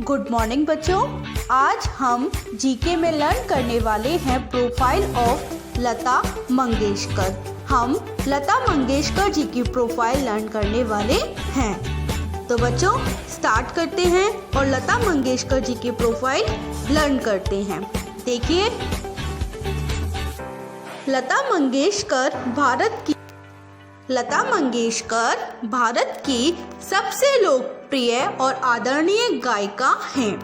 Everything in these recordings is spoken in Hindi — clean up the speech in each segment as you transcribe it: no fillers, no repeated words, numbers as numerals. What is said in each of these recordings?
गुड मॉर्निंग बच्चों। आज हम जीके में लर्न करने वाले हैं प्रोफाइल ऑफ लता मंगेशकर। हम लता मंगेशकर जी की प्रोफाइल लर्न करने वाले हैं। तो बच्चों स्टार्ट करते हैं और लता मंगेशकर जी की प्रोफाइल लर्न करते हैं। देखिए, लता मंगेशकर भारत की सबसे लोकप्रिय और आदरणीय गायिका हैं।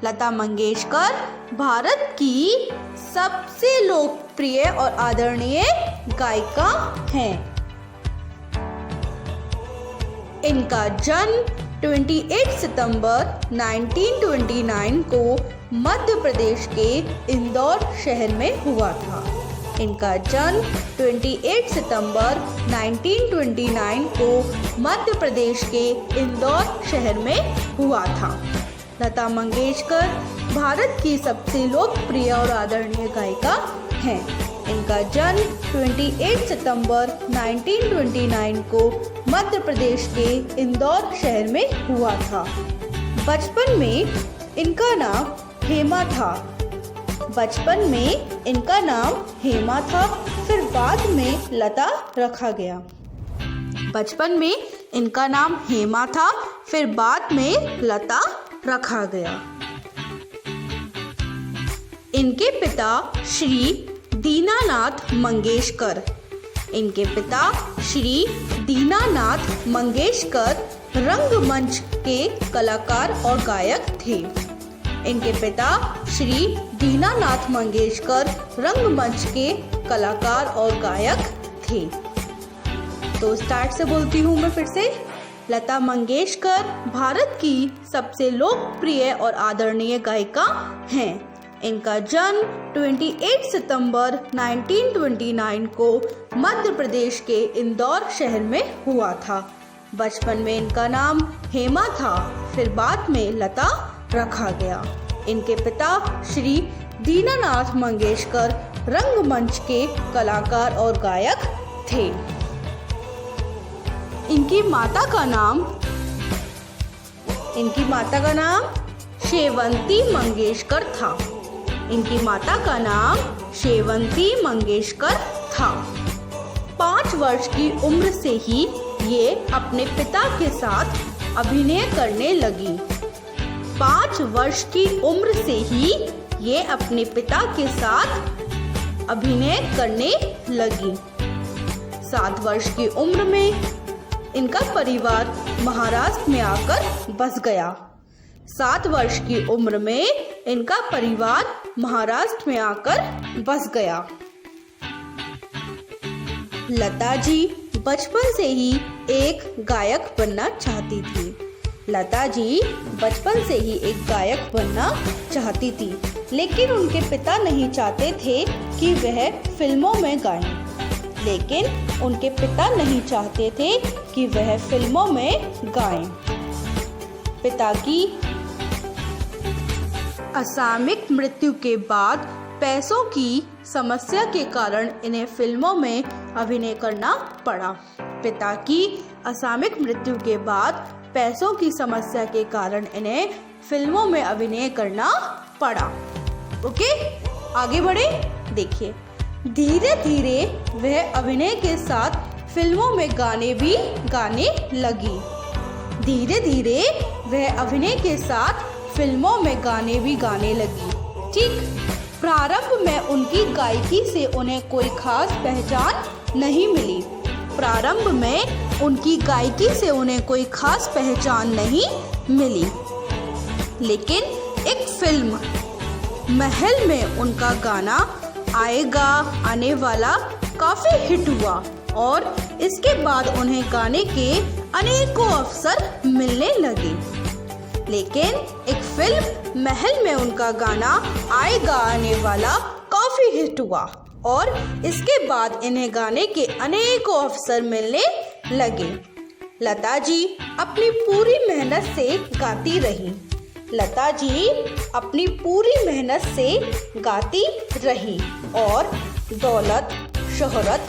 लता मंगेशकर भारत की सबसे लोकप्रिय और आदरणीय गायिका हैं। इनका जन्म 28 सितंबर 1929 को मध्य प्रदेश के इंदौर शहर में हुआ था। इनका जन्म 28 सितंबर 1929 को मध्य प्रदेश के इंदौर शहर में हुआ था। लता मंगेशकर भारत की सबसे लोकप्रिय और आदरणीय गायिका हैं। इनका जन्म 28 सितंबर 1929 को मध्य प्रदेश के इंदौर शहर में हुआ था। बचपन में इनका नाम हेमा था। फिर बाद में लता रखा गया। बचपन में इनका नाम हेमा था, फिर बाद में लता रखा गया। इनके पिता श्री दीनानाथ मंगेशकर रंगमंच के कलाकार और गायक थे। इनके पिता श्री दीनानाथ मंगेशकर रंगमंच के कलाकार और गायक थे। तो स्टार्ट से बोलती हूँ मैं फिर से। लता मंगेशकर भारत की सबसे लोकप्रिय और आदरणीय गायिका हैं। इनका जन्म 28 सितंबर 1929 को मध्य प्रदेश के इंदौर शहर में हुआ था। बचपन में इनका नाम हेमा था, फिर बाद में लता रखा गया। इनके पिता श्री दीनानाथ मंगेशकर रंगमंच के कलाकार और गायक थे। इनकी माता का नाम शेवंती मंगेशकर था। 5 वर्ष की उम्र से ही ये अपने पिता के साथ अभिनय करने लगी। 5 वर्ष की उम्र से ही ये अपने पिता के साथ अभिनय करने लगी। 7 वर्ष की उम्र में इनका परिवार महाराष्ट्र में आकर बस गया। 7 वर्ष की उम्र में इनका परिवार महाराष्ट्र में आकर बस गया। लता जी बचपन से ही एक गायक बनना चाहती थी, लेकिन उनके पिता नहीं चाहते थे कि वह फिल्मों में गाएं। पिता की असामयिक मृत्यु के बाद पैसों की समस्या के कारण इन्हें फिल्मों में अभिनय करना पड़ा। ओके, आगे बढ़े। देखिए, धीरे धीरे वह अभिनय के साथ फिल्मों में गाने भी गाने लगी। ठीक, प्रारंभ में उनकी गायकी से उन्हें कोई खास पहचान नहीं मिली, लेकिन एक फिल्म महल में उनका गाना आने वाला काफी हिट हुआ और इसके बाद उन्हें गाने के अनेकों अवसर मिलने लगे। लेकिन एक फिल्म महल में उनका गाना आने वाला काफी हिट हुआ और इसके बाद इन्हें गाने के अनेकों अवसर मिलने लगे। लता जी अपनी पूरी मेहनत से गाती रही और दौलत, शोहरत,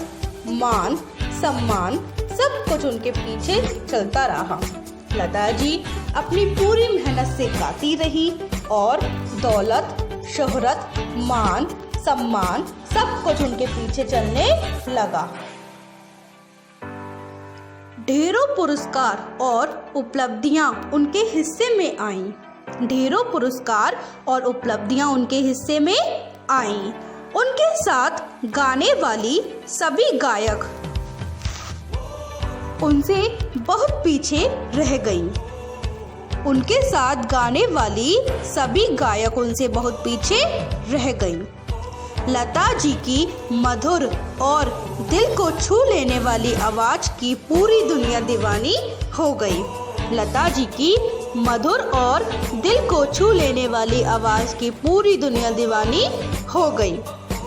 मान, सम्मान सब कुछ उनके पीछे चलता रहा। लता जी अपनी पूरी मेहनत से गाती रही और दौलत, शोहरत, मान, सम्मान सब कुछ उनके पीछे चलने लगा। ढेरों पुरस्कार और उपलब्धियां उनके हिस्से में आईं। ढेरों पुरस्कार और उपलब्धियां उनके हिस्से में आईं। उनके साथ गाने वाली सभी गायक उनसे बहुत पीछे रह गईं। उनके साथ गाने वाली सभी गायक उनसे बहुत पीछे रह गईं। लता जी की मधुर और दिल को छू लेने वाली आवाज की पूरी दुनिया दीवानी हो गई। लता जी की मधुर और दिल को छू लेने वाली आवाज की पूरी दुनिया दीवानी हो गई।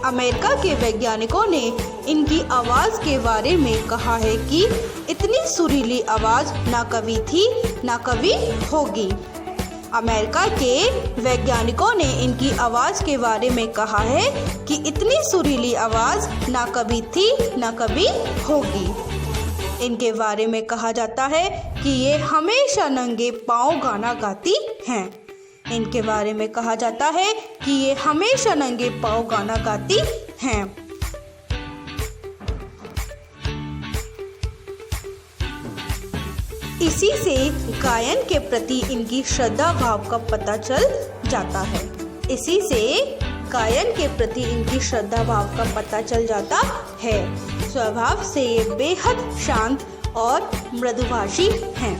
अमेरिका के वैज्ञानिकों ने इनकी आवाज के बारे में कहा है कि इतनी सुरीली आवाज ना कभी थी ना कभी होगी। अमेरिका के वैज्ञानिकों ने इनकी आवाज के बारे में कहा है कि इतनी सुरीली आवाज ना कभी थी ना कभी होगी। इनके बारे में कहा जाता है कि ये हमेशा नंगे पांव गाना गाती हैं। इनके बारे में कहा जाता है कि ये हमेशा नंगे पांव गाना गाती हैं। इसी से गायन के प्रति इनकी श्रद्धा भाव का पता चल जाता है। इसी से गायन के प्रति इनकी श्रद्धा भाव का पता चल जाता है। स्वभाव से ये बेहद शांत और मृदुभाषी हैं।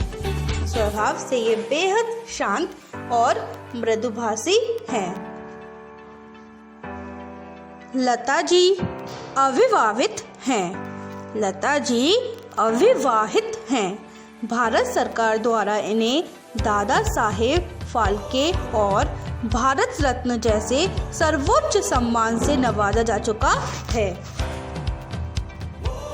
स्वभाव से ये बेहद शांत और मृदुभाषी हैं। लता जी अविवाहित हैं। लता जी अविवाहित हैं। भारत सरकार द्वारा इन्हें दादा साहेब फाल्के और भारत रत्न जैसे सर्वोच्च सम्मान से नवाजा जा चुका है।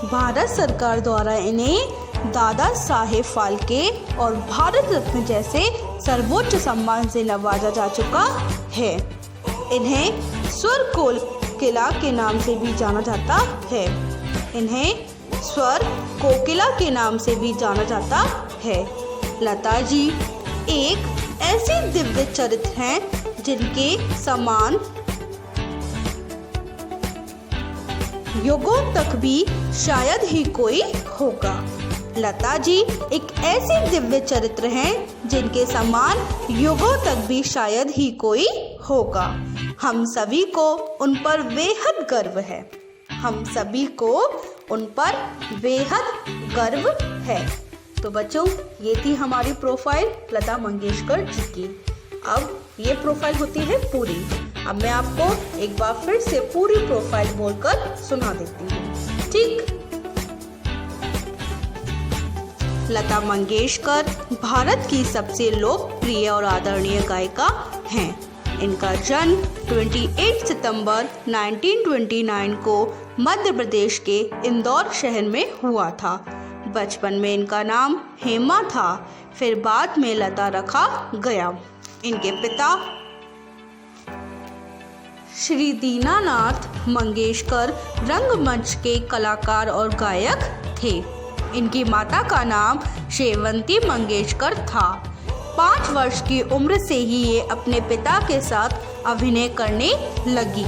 भारत सरकार द्वारा इन्हें दादा साहेब फाल्के और भारत रत्न जैसे सर्वोच्च सम्मान से नवाजा जा चुका है। इन्हें स्वर कोकिला के नाम से भी जाना जाता है। इन्हें स्वर कोकिला के नाम से भी जाना जाता है। लता जी एक ऐसी दिव्य चरित्र हैं जिनके समान युगों तक भी शायद ही कोई होगा। लता जी एक ऐसी दिव्य चरित्र हैं जिनके समान युगों तक भी शायद ही कोई होगा। हम सभी को उन पर बेहद गर्व है। हम सभी को उन पर बेहद गर्व है। तो बच्चों, ये थी हमारी प्रोफाइल लता मंगेशकर जी की। अब ये प्रोफाइल होती है पूरी। अब मैं आपको एक बार फिर से पूरी प्रोफाइल बोलकर सुना देती हूँ। ठीक। लता मंगेशकर भारत की सबसे लोकप्रिय और आदरणीय गायिका हैं। इनका जन्म 28 सितंबर 1929 को मध्य प्रदेश के इंदौर शहर में हुआ था। बचपन में इनका नाम हेमा था, फिर बाद में लता रखा गया। इनके पिता श्री दीनानाथ मंगेशकर रंगमंच के कलाकार और गायक थे। इनकी माता का नाम शेवंती मंगेशकर था। 5 वर्ष की उम्र से ही ये अपने पिता के साथ अभिनय करने लगी।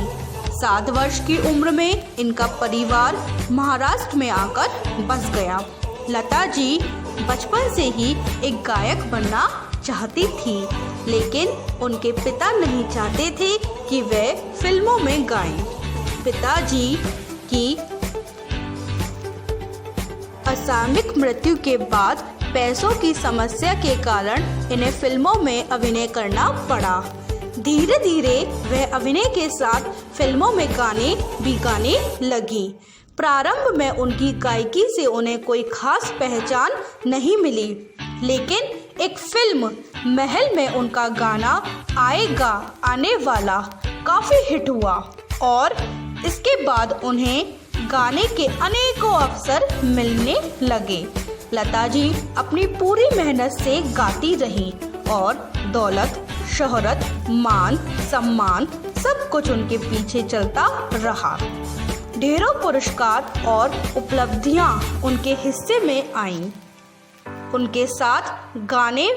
7 वर्ष की उम्र में इनका परिवार महाराष्ट्र में आकर बस गया। लता जी बचपन से ही एक गायक बनना चाहती थी, लेकिन उनके पिता नहीं चाहते थे कि वे फिल्मों में गाएं। पिताजी की असामयिक मृत्यु के बाद पैसों की समस्या के कारण इन्हें फिल्मों में अभिनय करना पड़ा। धीरे धीरे वह अभिनय के साथ फिल्मों में गाने भी गाने लगी। प्रारंभ में उनकी गायकी से उन्हें कोई खास पहचान नहीं मिली, लेकिन एक फिल्म महल में उनका गाना आएगा आने वाला काफ़ी हिट हुआ और इसके बाद उन्हें गाने के अनेकों अवसर मिलने लगे। लता जी अपनी पूरी मेहनत से गाती रहीं और दौलत, शोहरत, मान, सम्मान सब कुछ उनके पीछे चलता रहा। ढेरों पुरस्कार और उपलब्धियां उनके हिस्से में आईं। उनके साथ गाने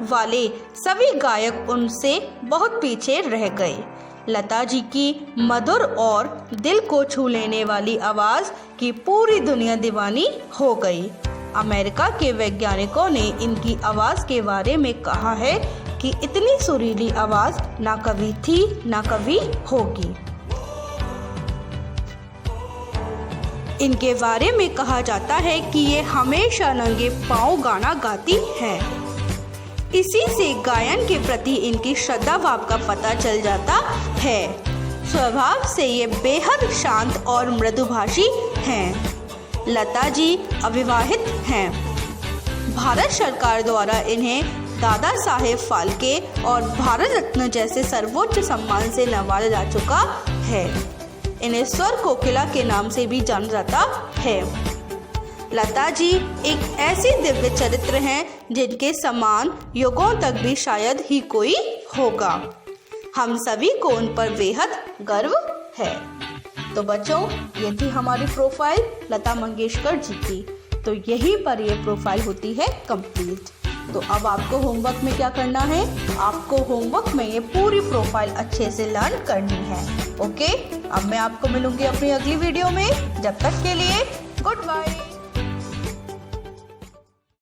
वाले सभी गायक उनसे बहुत पीछे रह गए। लता जी की मधुर और दिल को छू लेने वाली आवाज़ की पूरी दुनिया दीवानी हो गई। अमेरिका के वैज्ञानिकों ने इनकी आवाज़ के बारे में कहा है कि इतनी सुरीली आवाज़ ना कभी थी ना कभी होगी। इनके बारे में कहा जाता है कि ये हमेशा नंगे पांव गाना गाती हैं। इसी से गायन के प्रति इनकी श्रद्धा भाव का पता चल जाता है। स्वभाव से ये बेहद शांत और मृदुभाषी हैं। लता जी अविवाहित हैं। भारत सरकार द्वारा इन्हें दादा साहेब फाल्के और भारत रत्न जैसे सर्वोच्च सम्मान से नवाजा जा चुका है। इन्हें स्वर कोकिला के नाम से भी जाना जाता है। लता जी एक ऐसी दिव्य चरित्र हैं जिनके समान युगों तक भी शायद ही कोई होगा। हम सभी को उन पर बेहद गर्व है। तो बच्चों, ये थी हमारी प्रोफाइल लता मंगेशकर जी की। तो यहीं पर ये प्रोफाइल होती है कंप्लीट। तो अब आपको होमवर्क में क्या करना है? आपको होमवर्क में ये पूरी प्रोफाइल अच्छे से लर्न करनी है। ओके, अब मैं आपको मिलूंगी अपनी अगली वीडियो में। जब तक के लिए गुड बाय।